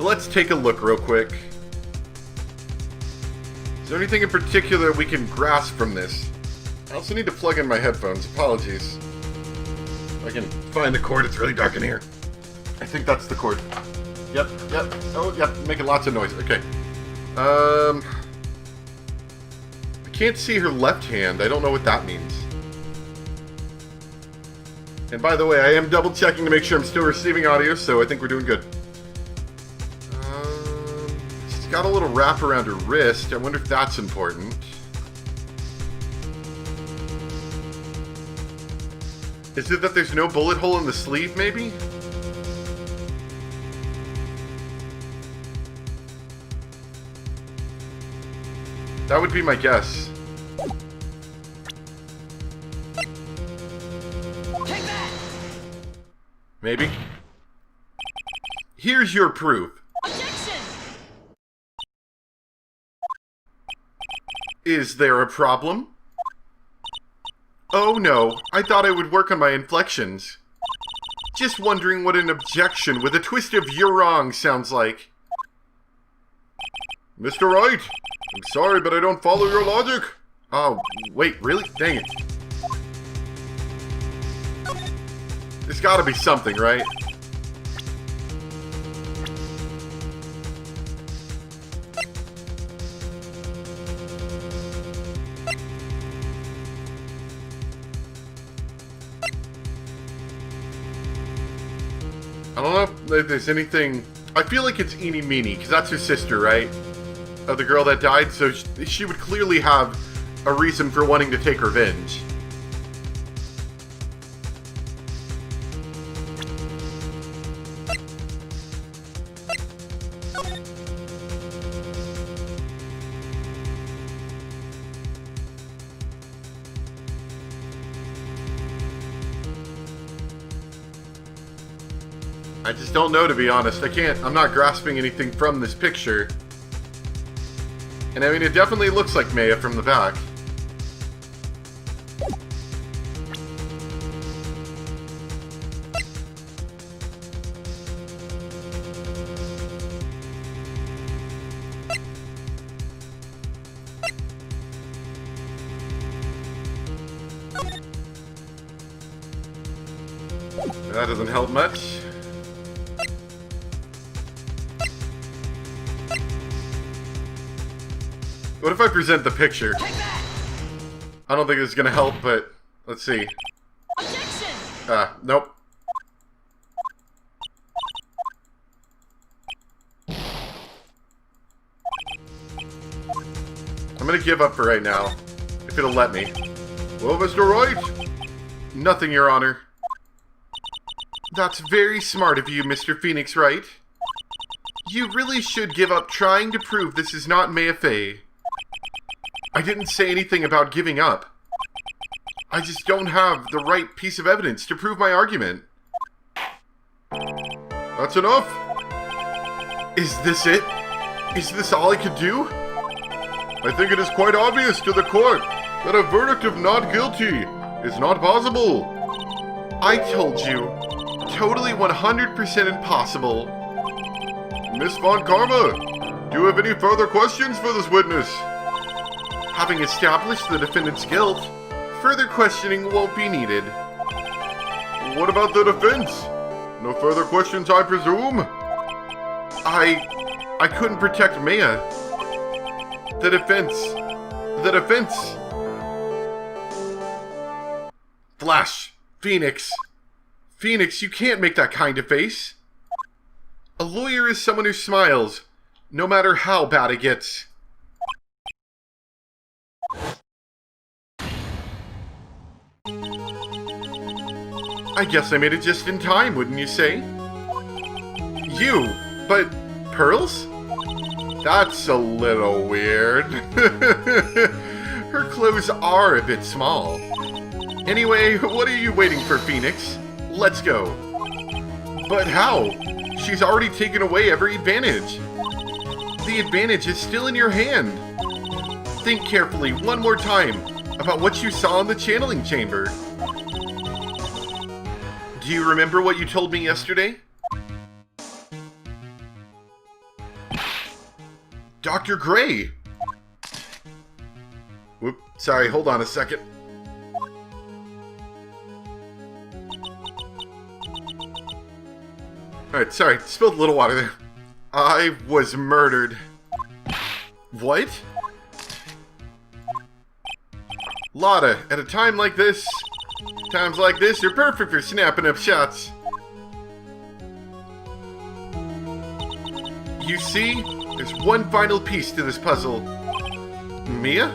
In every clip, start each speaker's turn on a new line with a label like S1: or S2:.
S1: let's take a look real quick. Is there anything in particular we can grasp from this? I also need to plug in my headphones. Apologies. If I can find the cord, it's really dark in here. I think that's the cord. Yep. Oh, yep, making lots of noise. Okay. I can't see her left hand. I don't know what that means. And by the way, I am double checking to make sure I'm still receiving audio, so I think we're doing good. She's got a little wrap around her wrist. I wonder if that's important. Is it that there's no bullet hole in the sleeve, maybe? That would be my guess.
S2: Take that!
S1: Maybe. Here's your proof.
S2: Objection!
S1: Is there a problem? Oh no, I thought I would work on my inflections. Just wondering what an objection with a twist of "you're wrong" sounds like. Mr. Wright, I'm sorry, but I don't follow your logic. Oh, wait, really? Dang it. There's gotta be something, right? I don't know if there's anything... I feel like it's Eenie Meenie, because that's her sister, right? Of the girl that died, so she would clearly have a reason for wanting to take revenge. I just don't know, to be honest. I'm not grasping anything from this picture. And I mean, it definitely looks like Maya from the back. That doesn't help much. What if I present the picture? I don't think it's gonna help, but let's see.
S2: Objection!
S1: Nope. I'm gonna give up for right now, if it'll let me. Well, Mr. Wright? Nothing, Your Honor. That's very smart of you, Mr. Phoenix Wright. You really should give up trying to prove this is not Maya Fey. I didn't say anything about giving up. I just don't have the right piece of evidence to prove my argument. That's enough. Is this it? Is this all I could do? I think it is quite obvious to the court that a verdict of not guilty is not possible. I told you. Totally 100% impossible. Miss Von Karma, do you have any further questions for this witness? Having established the defendant's guilt, further questioning won't be needed. What about the defense? No further questions, I presume? I couldn't protect Maya. The defense. Flash. Phoenix. Phoenix, you can't make that kind of face. A lawyer is someone who smiles, no matter how bad it gets. I guess I made it just in time, wouldn't you say? You, but pearls? That's a little weird. Her clothes are a bit small. Anyway, what are you waiting for, Phoenix? Let's go. But how? She's already taken away every advantage. The advantage is still in your hand. Think carefully one more time about what you saw in the channeling chamber. Do you remember what you told me yesterday? Dr. Gray! Whoop, sorry, hold on a second. Alright, sorry, spilled a little water there. I was murdered. What? Lotta, at a time like this, times like this are perfect for snapping up shots. You see, there's one final piece to this puzzle. Mia?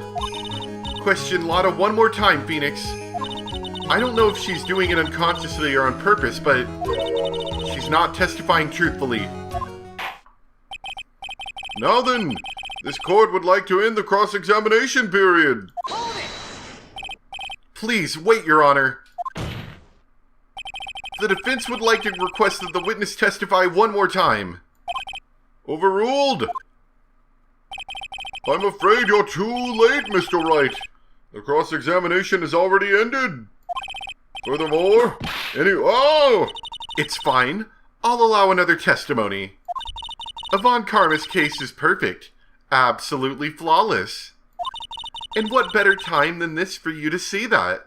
S1: Question Lotta one more time, Phoenix. I don't know if she's doing it unconsciously or on purpose, but she's not testifying truthfully.
S3: Now then, this court would like to end the cross-examination period.
S2: Hold it!
S1: Please, wait, Your Honor. The defense would like to request that the witness testify one more time.
S3: Overruled. I'm afraid you're too late, Mr. Wright. The cross-examination is already ended. Furthermore,
S1: It's fine. I'll allow another testimony. Von Karma's case is perfect. Absolutely flawless. And what better time than this for you to see that?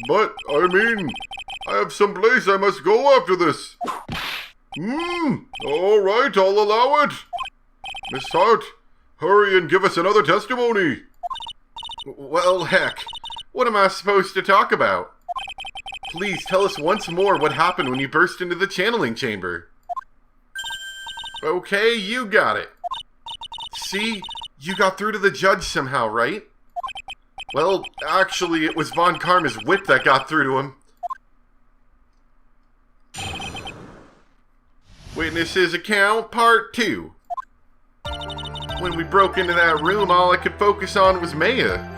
S3: But, I have some place I must go after this. All right, I'll allow it. Miss Hart, hurry and give us another testimony.
S1: Well, heck. What am I supposed to talk about? Please tell us once more what happened when you burst into the channeling chamber. Okay, you got it. See, you got through to the judge somehow, right? Well, actually, it was Von Karma's whip that got through to him. Witnesses account, part 2. When we broke into that room, all I could focus on was Maya.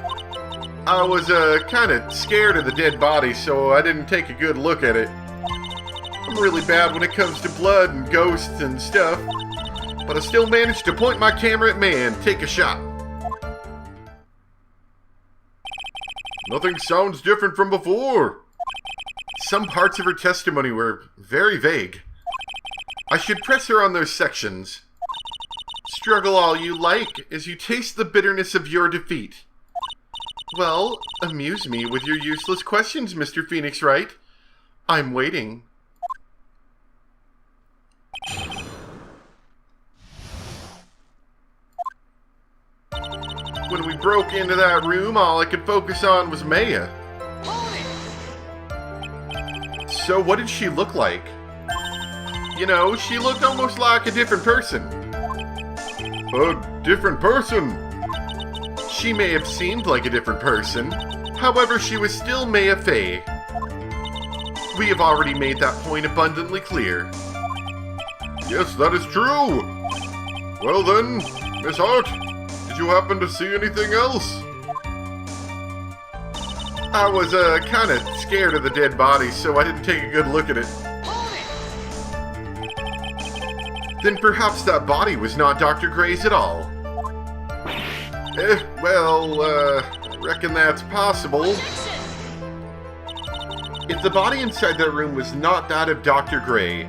S1: I was, kind of scared of the dead body, so I didn't take a good look at it. I'm really bad when it comes to blood and ghosts and stuff, but I still managed to point my camera at Maya and take a shot.
S3: Nothing sounds different from before.
S1: Some parts of her testimony were very vague. I should press her on those sections. Struggle all you like as you taste the bitterness of your defeat. Well, amuse me with your useless questions, Mr. Phoenix Wright. I'm waiting. When we broke into that room, all I could focus on was Maya. So what did she look like? You know, she looked almost like a different person.
S3: A different person?
S1: She may have seemed like a different person. However, she was still Maya Fey. We have already made that point abundantly clear.
S3: Yes, that is true. Well then, Miss Hart, did you happen to see anything else?
S1: I was, kind of scared of the dead body, so I didn't take a good look at it. Then perhaps that body was not Dr. Gray's at all. I reckon that's possible. If the body inside that room was not that of Dr. Gray,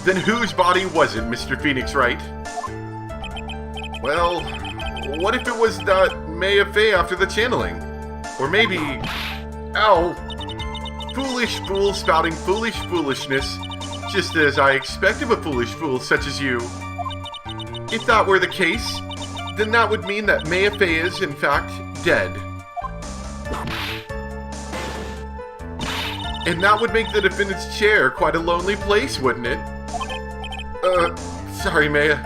S1: then whose body was it, Mr. Phoenix Wright? Well, what if it was that Maya Fey after the channeling? Or maybe... Ow! Foolish fool spouting foolish foolishness, just as I expect of a foolish fool such as you. If that were the case, then that would mean that Maya Fey is, in fact, dead. And that would make the defendant's chair quite a lonely place, wouldn't it? Sorry, Maya.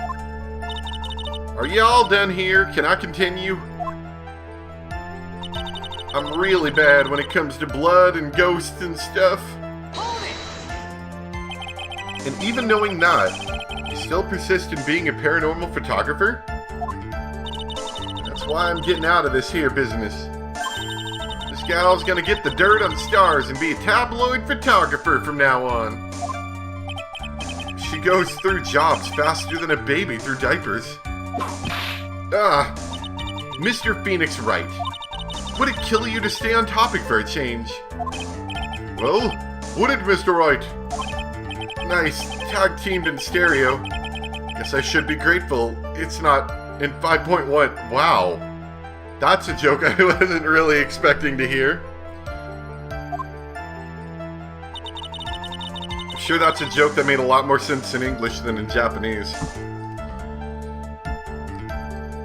S1: Are y'all done here? Can I continue? I'm really bad when it comes to blood and ghosts and stuff. And even knowing that, you still persist in being a paranormal photographer? That's why I'm getting out of this here business. This gal's gonna get the dirt on stars and be a tabloid photographer from now on. She goes through jobs faster than a baby through diapers. Mr. Phoenix Wright. Would it kill you to stay on topic for a change?
S3: Well, would it, Mr. Wright?
S1: Nice, tag-teamed in stereo. Guess I should be grateful it's not in 5.1. Wow. That's a joke I wasn't really expecting to hear. I'm sure that's a joke that made a lot more sense in English than in Japanese.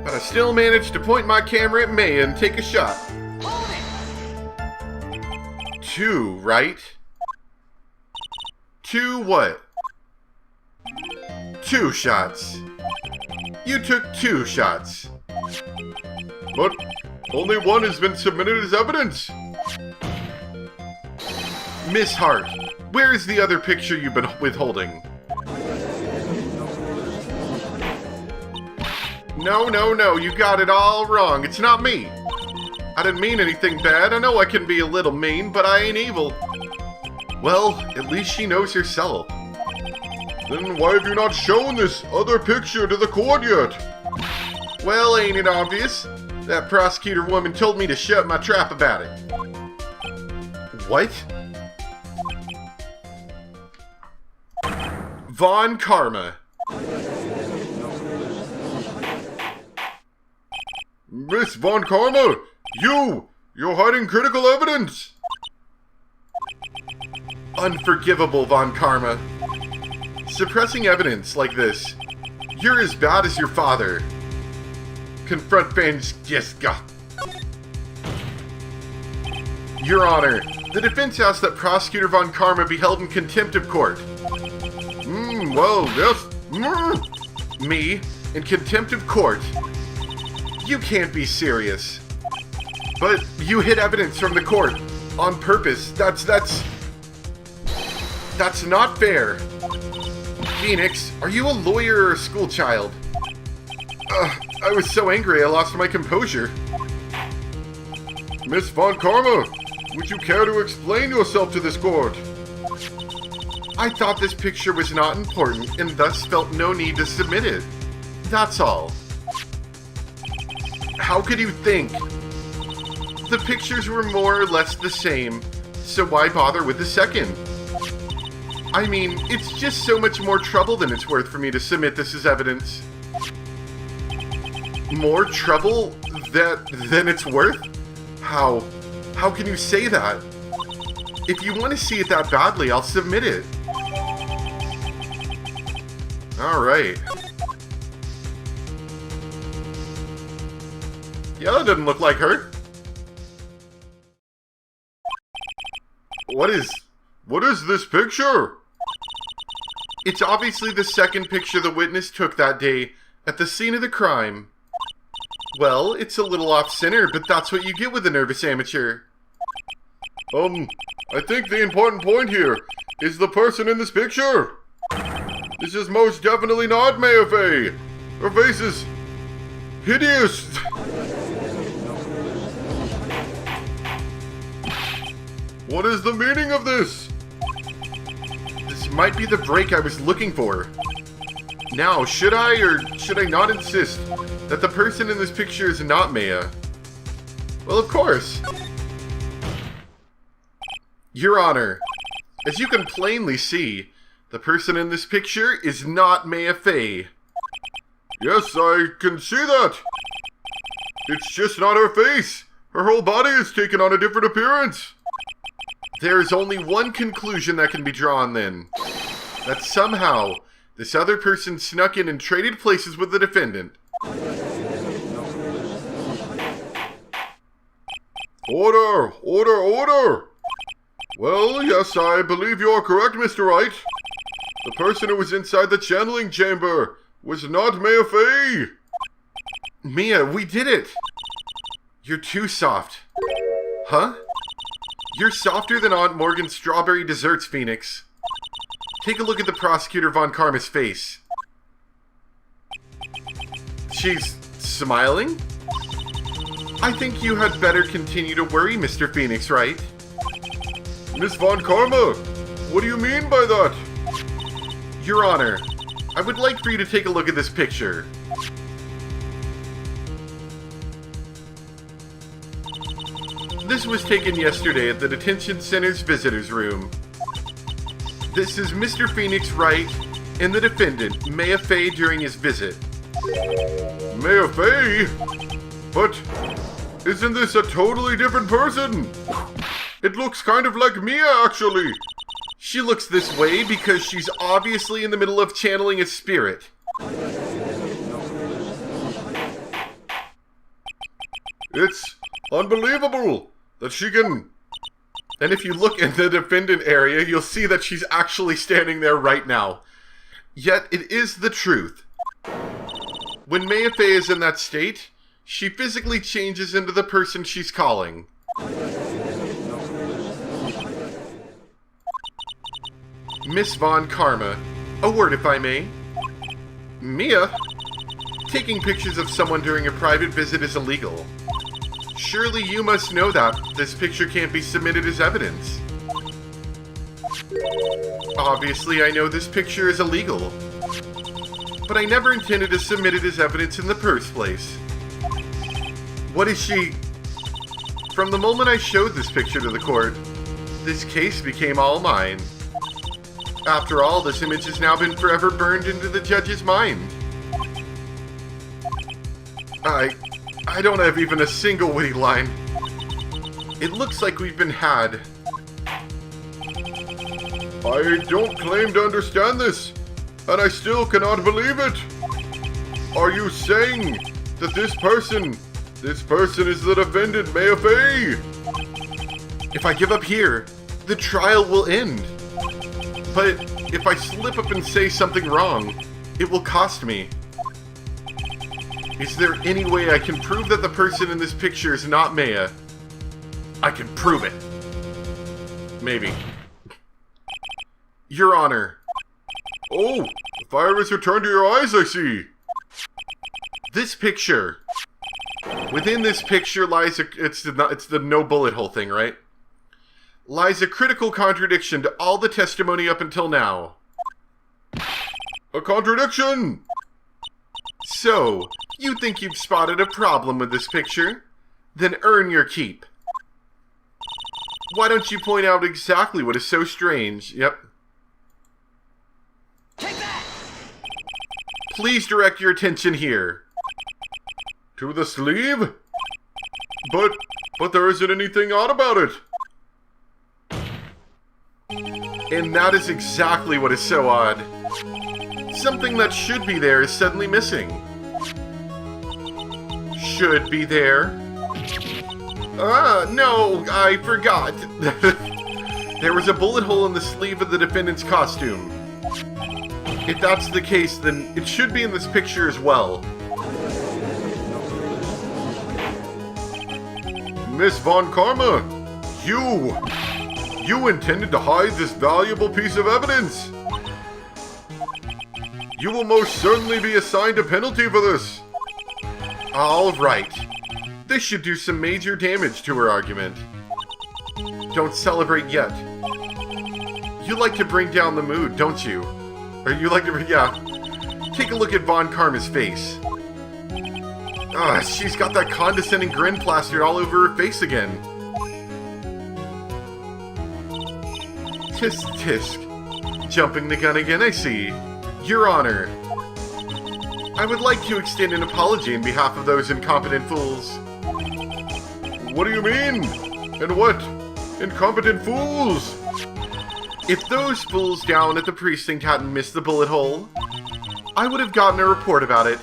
S1: But I still managed to point my camera at Maya and take a shot.
S2: Hold it!
S1: 2, right? 2 what? 2 shots. You took 2 shots.
S3: But only one has been submitted as evidence.
S1: Miss Hart, where is the other picture you've been withholding? No, you got it all wrong. It's not me. I didn't mean anything bad. I know I can be a little mean, but I ain't evil. Well, at least she knows herself.
S3: Then why have you not shown this other picture to the court yet?
S1: Well, ain't it obvious? That prosecutor woman told me to shut my trap about it. What? Von Karma.
S3: Miss Von Karma, you're hiding critical evidence.
S1: Unforgivable, Von Karma. Suppressing evidence like this. You're as bad as your father. Confront Franziska. Your Honor, the defense asks that Prosecutor Von Karma be held in contempt of court.
S3: Well, yes.
S1: Me? In contempt of court? You can't be serious. But you hid evidence from the court. On purpose. That's not fair. Phoenix, are you a lawyer or a schoolchild? I was so angry I lost my composure.
S3: Miss Von Karma, would you care to explain yourself to this court?
S1: I thought this picture was not important and thus felt no need to submit it. That's all. How could you think? The pictures were more or less the same, so why bother with the second? I mean, it's just so much more trouble than it's worth for me to submit this as evidence. More trouble than it's worth? How can you say that? If you want to see it that badly, I'll submit it. Alright. Yeah, that didn't look like her.
S3: What is this picture?
S1: It's obviously the second picture the witness took that day at the scene of the crime. Well, it's a little off-center, but that's what you get with a nervous amateur.
S3: I think the important point here is the person in this picture. This is most definitely not Maya Fey. Her face is hideous. What is the meaning of this?
S1: This might be the break I was looking for. Now, should I or should I not insist that the person in this picture is not Maya? Well, of course. Your Honor, as you can plainly see, the person in this picture is not Maya Fey.
S3: Yes, I can see that. It's just not her face. Her whole body is taken on a different appearance.
S1: There is only one conclusion that can be drawn then. That somehow, this other person snuck in and traded places with the defendant.
S3: Order! Order! Order! Well, yes, I believe you are correct, Mr. Wright. The person who was inside the channeling chamber was not Maya Fey.
S1: Mia, we did it! You're too soft. Huh? You're softer than Aunt Morgan's strawberry desserts, Phoenix. Take a look at the prosecutor Von Karma's face. She's smiling? I think you had better continue to worry, Mr. Phoenix, right?
S3: Miss Von Karma, what do you mean by that?
S1: Your Honor, I would like for you to take a look at this picture. This was taken yesterday at the detention center's visitors room. This is Mr. Phoenix Wright and the defendant, Maya Fey, during his visit.
S3: Maya Fey? But isn't this a totally different person? It looks kind of like Mia, actually.
S1: She looks this way because she's obviously in the middle of channeling a spirit.
S3: It's unbelievable that she can...
S1: And if you look in the defendant area, you'll see that she's actually standing there right now. Yet, it is the truth. When Maya Fey is in that state, she physically changes into the person she's calling. Miss Von Karma, a word if I may. Mia, taking pictures of someone during a private visit is illegal. Surely you must know that this picture can't be submitted as evidence. Obviously, I know this picture is illegal, but I never intended to submit it as evidence in the first place. What is she... From the moment I showed this picture to the court, this case became all mine. After all, this image has now been forever burned into the judge's mind. I don't have even a single witty line. It looks like we've been had.
S3: I don't claim to understand this, and I still cannot believe it. Are you saying that this person is the defendant, Maya Fey?
S1: If I give up here, the trial will end. But if I slip up and say something wrong, it will cost me. Is there any way I can prove that the person in this picture is not Maya? I can prove it. Maybe. Your Honor.
S3: Oh, the fire has returned to your eyes, I see.
S1: This picture. Within this picture lies it's the no bullet hole thing, right? Lies a critical contradiction to all the testimony up until now.
S3: A contradiction!
S1: So, you think you've spotted a problem with this picture? Then earn your keep. Why don't you point out exactly what is so strange? Yep.
S2: Take that!
S1: Please direct your attention here.
S3: To the sleeve? But there isn't anything odd about it.
S1: And that is exactly what is so odd. Something that should be there is suddenly missing. Should be there. No, I forgot. There was a bullet hole in the sleeve of the defendant's costume. If that's the case, then it should be in this picture as well.
S3: Miss Von Karma, you intended to hide this valuable piece of evidence. You will most certainly be assigned a penalty for this.
S1: All right. This should do some major damage to her argument. Don't celebrate yet. You like to bring down the mood, don't you? Or you like to, yeah. Take a look at Von Karma's face. She's got that condescending grin plastered all over her face again. Tisk tisk. Jumping the gun again, I see. Your Honor. I would like to extend an apology on behalf of those incompetent fools.
S3: What do you mean? And what? Incompetent fools?
S1: If those fools down at the precinct hadn't missed the bullet hole, I would have gotten a report about it.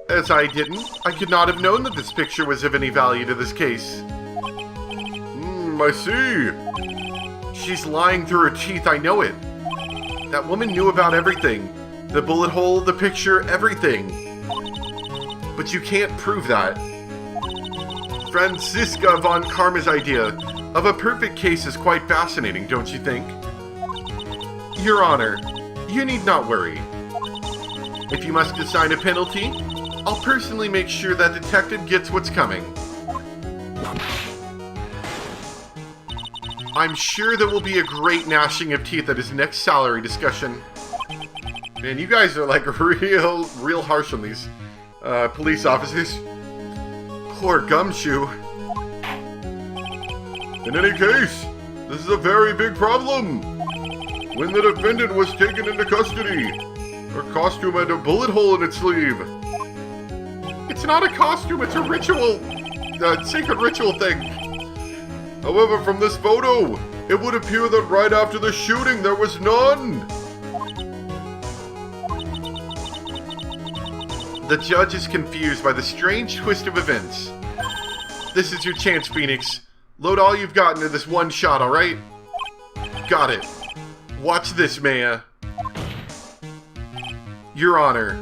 S1: As I didn't, I could not have known that this picture was of any value to this case.
S3: I see.
S1: She's lying through her teeth, I know it. That woman knew about everything. The bullet hole, the picture, everything. But you can't prove that. Franziska Von Karma's idea of a perfect case is quite fascinating, don't you think? Your Honor, you need not worry. If you must assign a penalty, I'll personally make sure that detective gets what's coming. I'm sure there will be a great gnashing of teeth at his next salary discussion. Man, you guys are like real harsh on these police officers. Poor Gumshoe.
S3: In any case, this is a very big problem. when the defendant was taken into custody. Her costume had a bullet hole in its sleeve.
S1: It's not a costume, it's a ritual. Sacred ritual thing.
S3: However, from this photo, it would appear that right after the shooting, there was none.
S1: The judge is confused by the strange twist of events. This is your chance, Phoenix. Load all you've got into this one shot, alright? Got it. Watch this, Maya. Your Honor.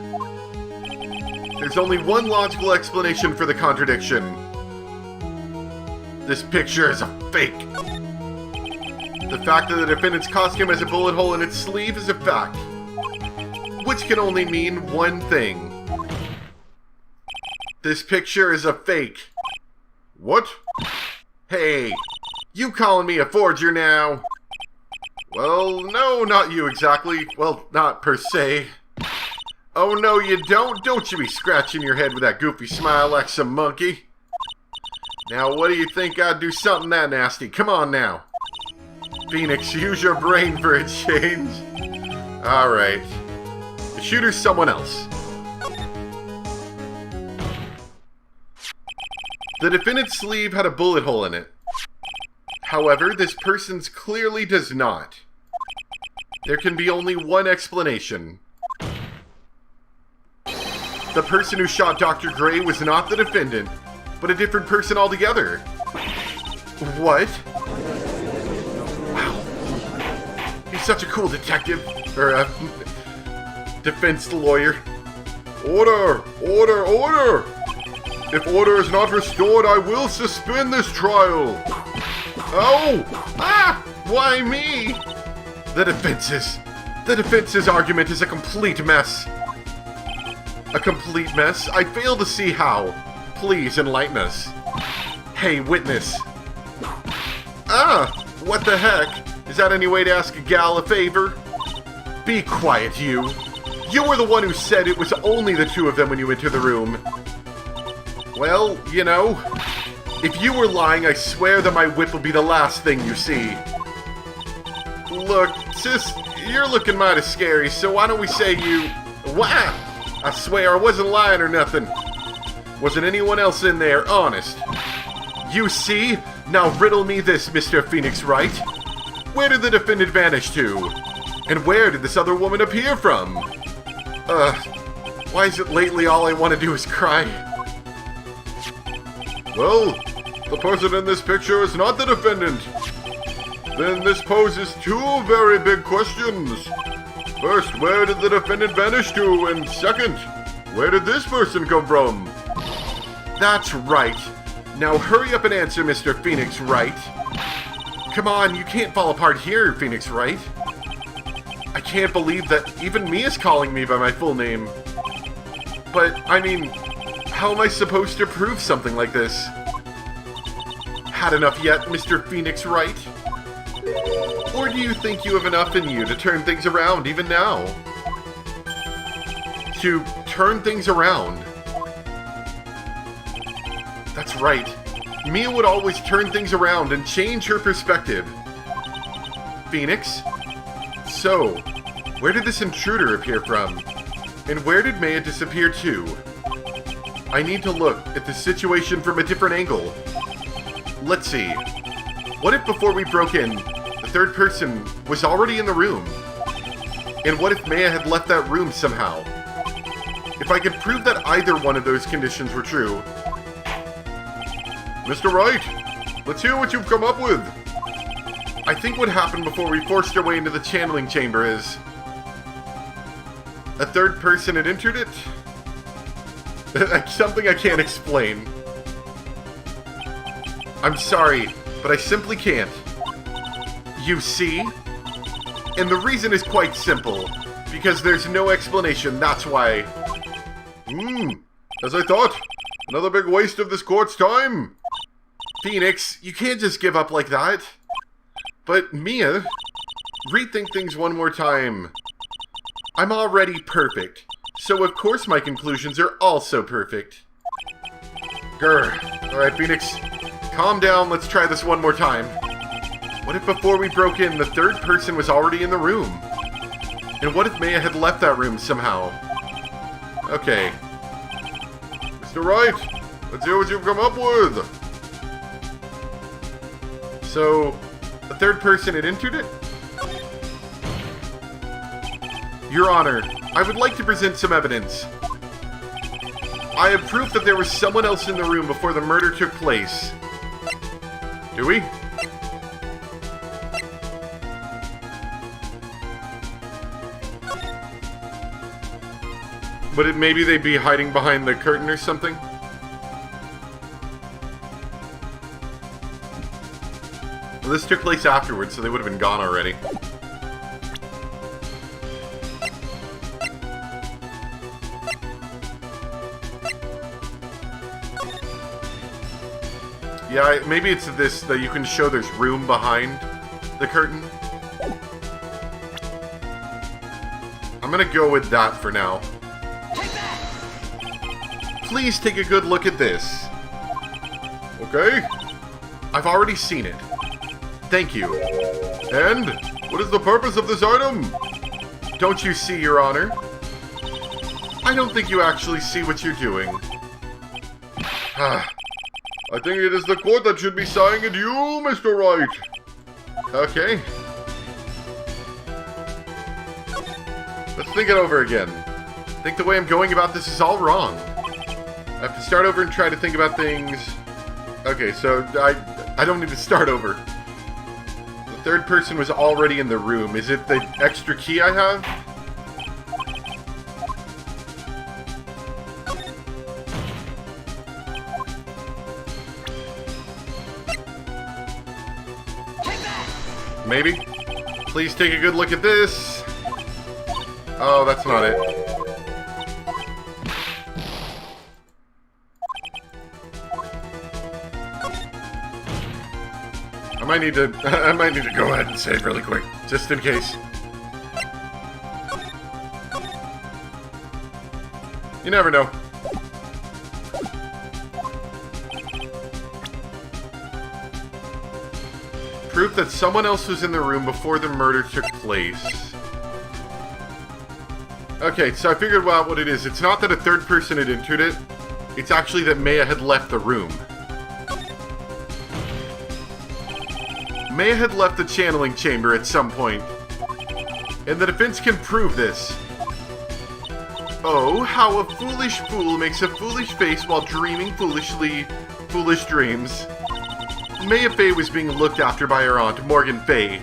S1: There's only one logical explanation for the contradiction. This picture is a fake. The fact that the defendant's costume has a bullet hole in its sleeve is a fact. Which can only mean one thing. This picture is a fake.
S3: What?
S1: Hey, you calling me a forger now? Well, no, not you exactly. Well, not per se. Oh, no, you don't? Don't you be scratching your head with that goofy smile like some monkey. Now, what do you think I'd do something that nasty? Come on now. Phoenix, use your brain for a change. Alright. The shooter's someone else. The defendant's sleeve had a bullet hole in it. However, this person's clearly does not. There can be only one explanation. The person who shot Dr. Gray was not the defendant, but a different person altogether. What? Wow. He's such a cool detective. Or, defense lawyer.
S3: Order! Order! Order! If order is not restored, I will suspend this trial.
S1: Oh! Ah! Why me? The defense's argument is a complete mess. A complete mess? I fail to see how. Please enlighten us. Hey, witness. Ah! What the heck? Is that any way to ask a gal a favor? Be quiet, you. You were the one who said it was only the two of them when you entered the room. Well, you know, if you were lying, I swear that my whip will be the last thing you see. Look, sis, you're looking mighty scary, so why don't we say you... Wah! I swear I wasn't lying or nothing. Wasn't anyone else in there, honest. You see? Now riddle me this, Mr. Phoenix Wright. Where did the defendant vanish to? And where did this other woman appear from? Why is it lately all I want to do is cry?
S3: Well, the person in this picture is not the defendant. Then this poses two very big questions. First, where did the defendant vanish to? And second, where did this person come from?
S1: That's right. Now hurry up and answer, Mr. Phoenix Wright. Come on, you can't fall apart here, Phoenix Wright. I can't believe that even me is calling me by my full name. But, I mean... How am I supposed to prove something like this? Had enough yet, Mr. Phoenix Wright? Or do you think you have enough in you to turn things around even now? To turn things around? That's right. Mia would always turn things around and change her perspective. Phoenix? So, where did this intruder appear from? And where did Maya disappear to? I need to look at the situation from a different angle. Let's see. What if before we broke in, the third person was already in the room? And what if Maya had left that room somehow? If I could prove that either one of those conditions were true...
S3: Mr. Wright, let's hear what you've come up with.
S1: I think what happened before we forced our way into the channeling chamber is... a third person had entered it? Something I can't explain. I'm sorry, but I simply can't. You see? And the reason is quite simple. Because there's no explanation, that's why.
S3: As I thought. Another big waste of this court's time.
S1: Phoenix, you can't just give up like that. But, Mia, rethink things one more time. I'm already perfect. So of course my conclusions are also perfect. Grr. Alright, Phoenix. Calm down, let's try this one more time. What if before we broke in, the third person was already in the room? And what if Maya had left that room somehow? Okay.
S3: Mr. Wright, let's hear what you've come up with.
S1: So, the third person had entered it? Your Honor, I would like to present some evidence. I have proof that there was someone else in the room before the murder took place.
S3: Do we?
S1: But maybe they'd be hiding behind the curtain or something? Well, this took place afterwards, so they would have been gone already. Yeah, maybe it's this, that you can show there's room behind the curtain. I'm gonna go with that for now. Please take a good look at this.
S3: Okay.
S1: I've already seen it. Thank you.
S3: And what is the purpose of this item?
S1: Don't you see, Your Honor? I don't think you actually see what you're doing.
S3: I think it is the court that should be sighing at you, Mr. Wright.
S1: Okay. Let's think it over again. I think the way I'm going about this is all wrong. I have to start over and try to think about things. Okay, so I don't need to start over. The third person was already in the room. Is it the extra key I have? Maybe? Please take a good look at this. Oh, that's not it. I might need to go ahead and save really quick, just in case. You never know. Proof that someone else was in the room before the murder took place. Okay, so I figured out what it is. It's not that a third person had entered it. It's actually that Maya had left the room. Maya had left the channeling chamber at some point. And the defense can prove this. Oh, how a foolish fool makes a foolish face while dreaming foolish dreams. Maya Fey was being looked after by her aunt, Morgan Fey.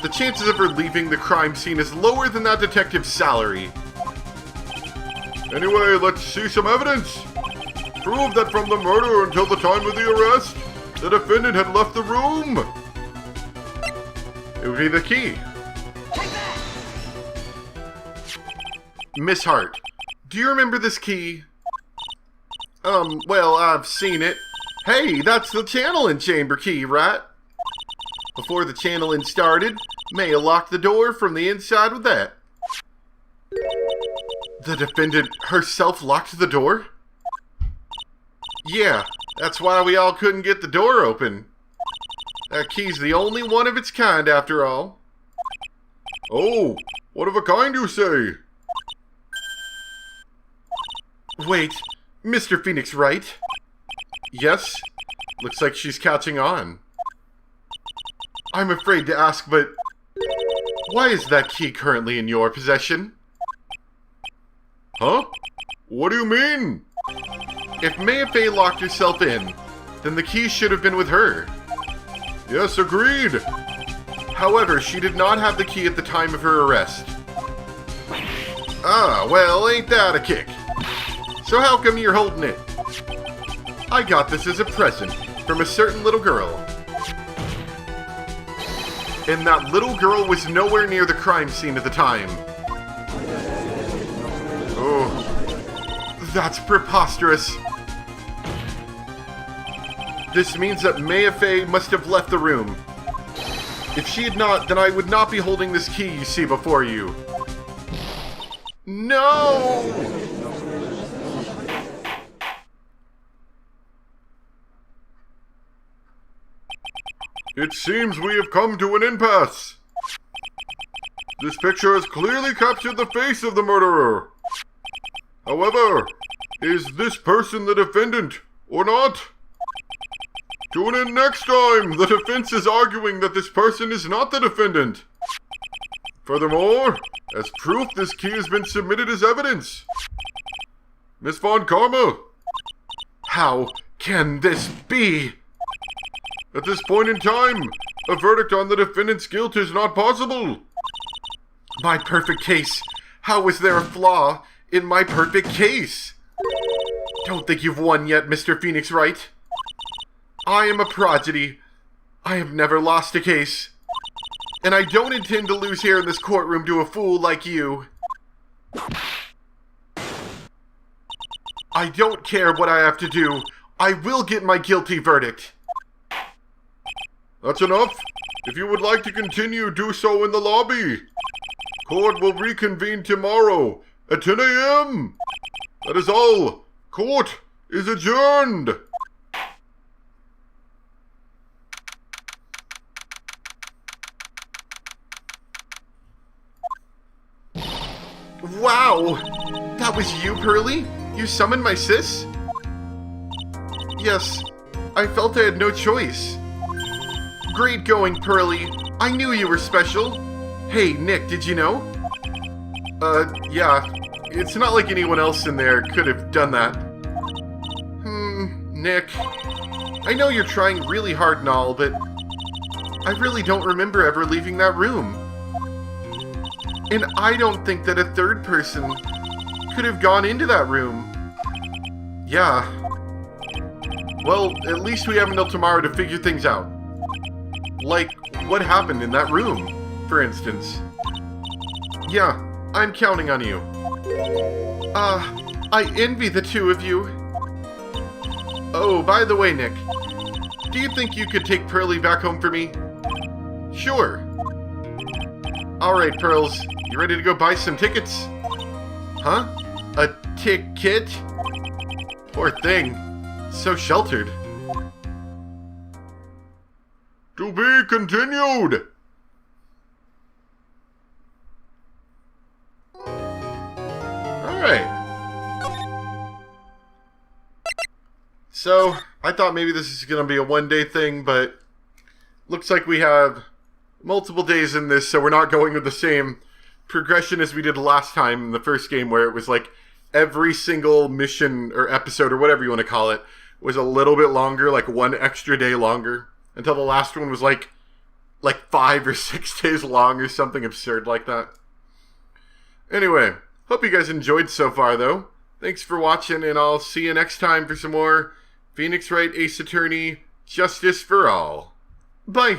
S1: The chances of her leaving the crime scene is lower than that detective's salary.
S3: Anyway, let's see some evidence. Prove that from the murder until the time of the arrest, the defendant had left the room.
S1: It would be the key. Miss Hart, do you remember this key? Well, I've seen it. Hey, that's the channeling chamber key, right? Before the channeling started, Maya locked the door from the inside with that. The defendant herself locked the door? Yeah, that's why we all couldn't get the door open. That key's the only one of its kind, after all.
S3: Oh, what of a kind, you say?
S1: Wait, Mr. Phoenix Wright? Yes? Looks like she's catching on. I'm afraid to ask, but why is that key currently in your possession?
S3: Huh? What do you mean?
S1: If Maya Fey locked herself in, then the key should have been with her.
S3: Yes, agreed.
S1: However, she did not have the key at the time of her arrest. Ah, well, ain't that a kick? So how come you're holding it? I got this as a present from a certain little girl. And that little girl was nowhere near the crime scene at the time. Oh, that's preposterous. This means that Maya Fey must have left the room. If she had not, then I would not be holding this key you see before you. No!
S3: It seems we have come to an impasse. This picture has clearly captured the face of the murderer. However, is this person the defendant or not? Tune in next time. The defense is arguing that this person is not the defendant. Furthermore, as proof, this key has been submitted as evidence. Miss Von Karma.
S1: How can this be?
S3: At this point in time, a verdict on the defendant's guilt is not possible.
S1: My perfect case. How is there a flaw in my perfect case? Don't think you've won yet, Mr. Phoenix Wright. I am a prodigy. I have never lost a case. And I don't intend to lose here in this courtroom to a fool like you. I don't care what I have to do. I will get my guilty verdict.
S3: That's enough. If you would like to continue, do so in the lobby. Court will reconvene tomorrow at 10 a.m. That is all. Court is adjourned.
S1: Wow! That was you, Pearly? You summoned my sis? Yes, I felt I had no choice. Great going, Pearly. I knew you were special. Hey, Nick, did you know? Yeah. It's not like anyone else in there could have done that. Nick. I know you're trying really hard and all, but I really don't remember ever leaving that room. And I don't think that a third person could have gone into that room. Yeah. Well, at least we have until tomorrow to figure things out. Like, what happened in that room, for instance. Yeah, I'm counting on you. I envy the two of you. Oh, by the way, Nick, do you think you could take Pearly back home for me? Sure. Alright, Pearls, you ready to go buy some tickets? Huh? A ticket? Poor thing. So sheltered.
S3: To be continued.
S1: Alright. So, I thought maybe this is going to be a one-day thing, but looks like we have multiple days in this, so we're not going with the same progression as we did last time in the first game, where it was like every single mission or episode or whatever you want to call it was a little bit longer, like one extra day longer, until the last one was like 5 or 6 days long or something absurd like that. Anyway, hope you guys enjoyed so far, though. Thanks for watching, and I'll see you next time for some more Phoenix Wright Ace Attorney Justice for All. Bye!